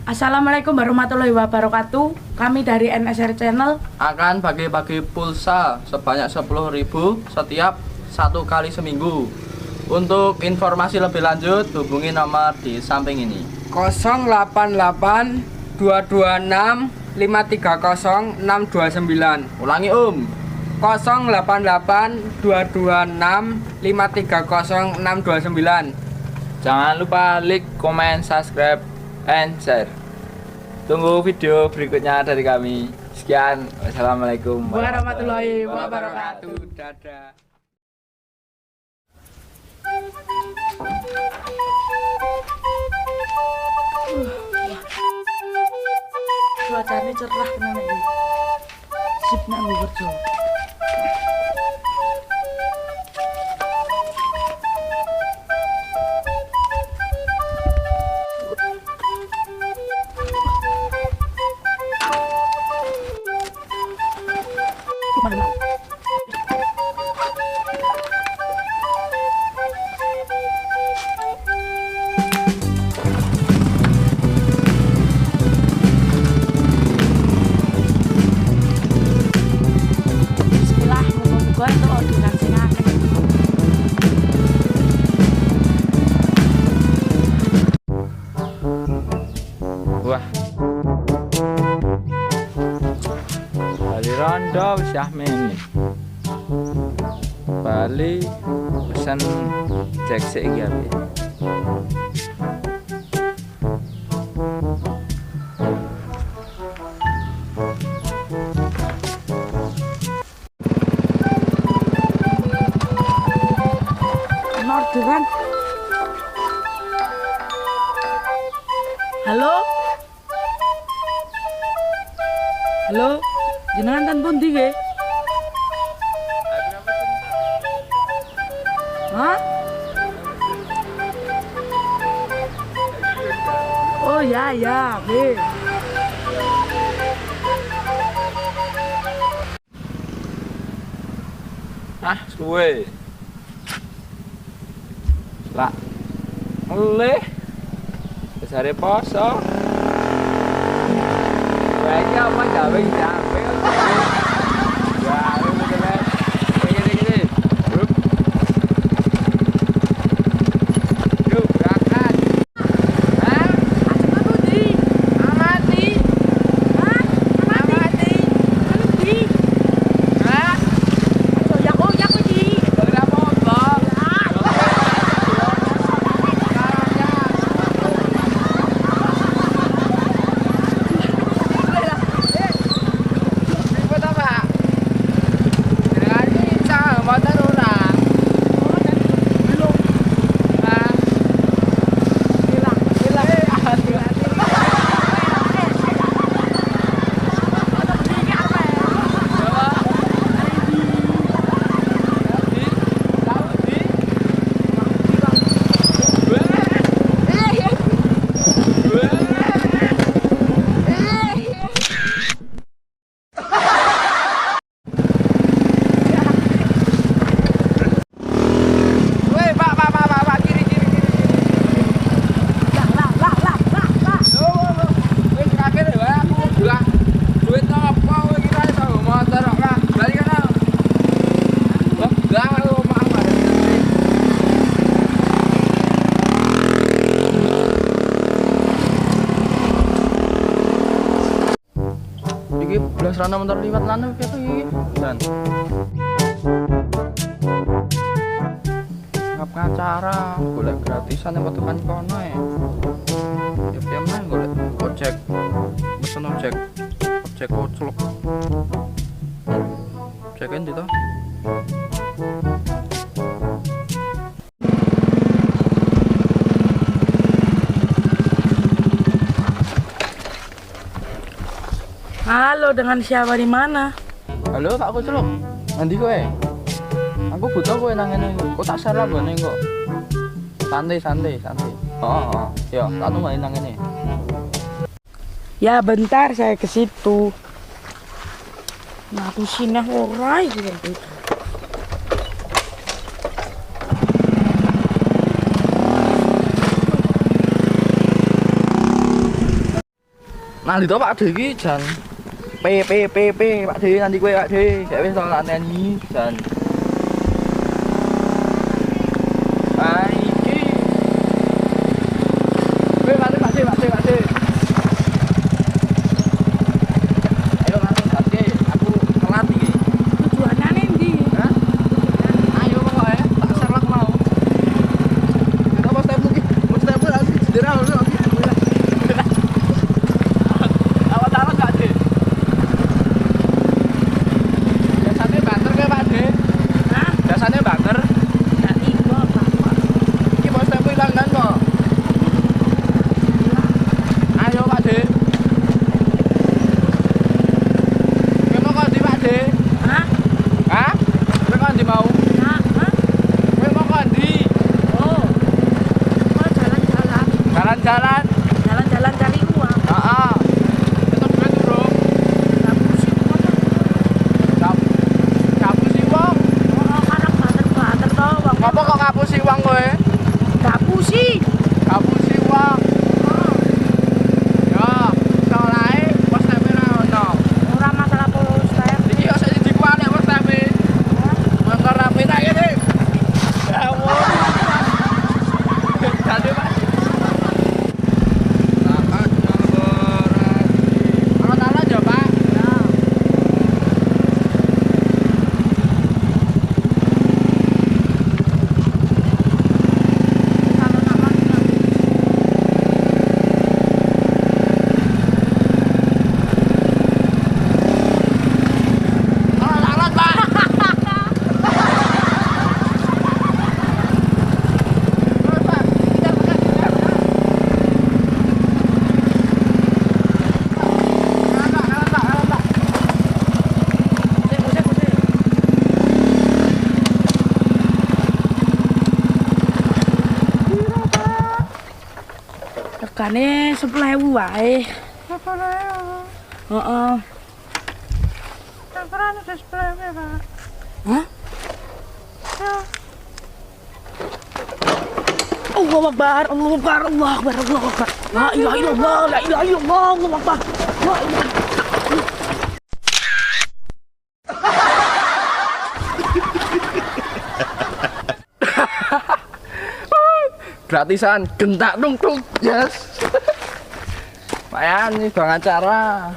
Assalamualaikum warahmatullahi wabarakatuh. Kami dari NSR Channel akan bagi-bagi pulsa sebanyak 10.000 setiap 1 kali seminggu. Untuk informasi lebih lanjut hubungi nomor di samping ini. 088 226 530 629. Ulangi 088 226 530 629. Jangan lupa like, comment, subscribe, and share. Tunggu video berikutnya dari kami. Sekian, wassalamualaikum warahmatullahi Wabarakatuh. Dadah. Cuacanya cerah tenan iki. Sip nek nggo kerja. Bismillah, moga-moga itu orderan sing akeh. Wah. Bali rondo wis Yahmin. Bali pesen cek sik iki api. Orderan. Halo? Halo? Jenengan ten pundi nggih? Hah? Oh ya ya, nggih. Ah, suwe. Lah. Mulih. Besare poso. Wae apa gawe gawe. Gawe bener. Gini. Yuk. Yuk, berangkat. Hah? Ajeng pundi? Amati. Hah? Amati. Pundi? Hah? Ayo ya oh ya kuwi. Ora apa-apa. Ribut apa? Jadi cah motor orang. Belum. Hah? Hilang. Hati-hati. Iki belas rana motor liwat lana piye to iki? Dan. Ngap ngacara, golek gratisan yang metu kan kono ya. Ya piye meneh golek ojek. Pesen ojek. Ojek koclok. Ojek endi to? Halo, dengan siapa di mana? Halo, Pak Koclok. Nanti kowe? Aku butuh kowe nang ngene. Kok tak share lagone kok. Santai. Oh. Yo, tak tunggu nang ngene. Ya bentar saya ke situ. Nah, aku sini ora iki. Nanti to Pak De iki jan P Pak De nanti kowe Pak De gak wis to lanteni jan. Ah iki. Kowe Pak De. Ayo langsung gatke, aku telat iki. Tujuanane ndi? Hah? Ayo pokoke tak serlek mau. Kita pas step iki, pas step harus cedera lho. Awak gak De? Biasanya banter ke Pak De? Hah? Biasanya banter. Gak iso apa. Iki pas step ilang kan kok. Ayo Pak De. Kowe mau kondi Pak De? Hah? Hah? Kowe kondi mau? Hah? Kowe mau kondi? Oh. Mau jalan-jalan. Jalan-jalan. Jalan-jalan cari uang. Heeh. Tetep duwe durung. Ngapusi uang. Ngapusi wong. Oh, karena bater-bater to wong. Ngopo kok ngapusi wong kowe? Ngapusi. Ngapusi wong. Ya, solae wis tepe ra ono. Ora masalah polstep. Iki yo sik dikuane wis tepe. Mangkar rapi tak kene. Awon. Jadi Pak. Taat nomor. Ono talan ya, Pak? Ya. Kalau nama Ono talan, Pak. Terus, Pak. Kejar, kejar. Kalah, Pak. Kusik. Regane 10.000 wae. Heeh. Tangerang wis 10.000, Pak. Hah? Ya. Allahu Akbar. La ilaha illallah, Allahu Akbar. La ilaha. Gratisan gentak tung yes. Payan nih bang acara.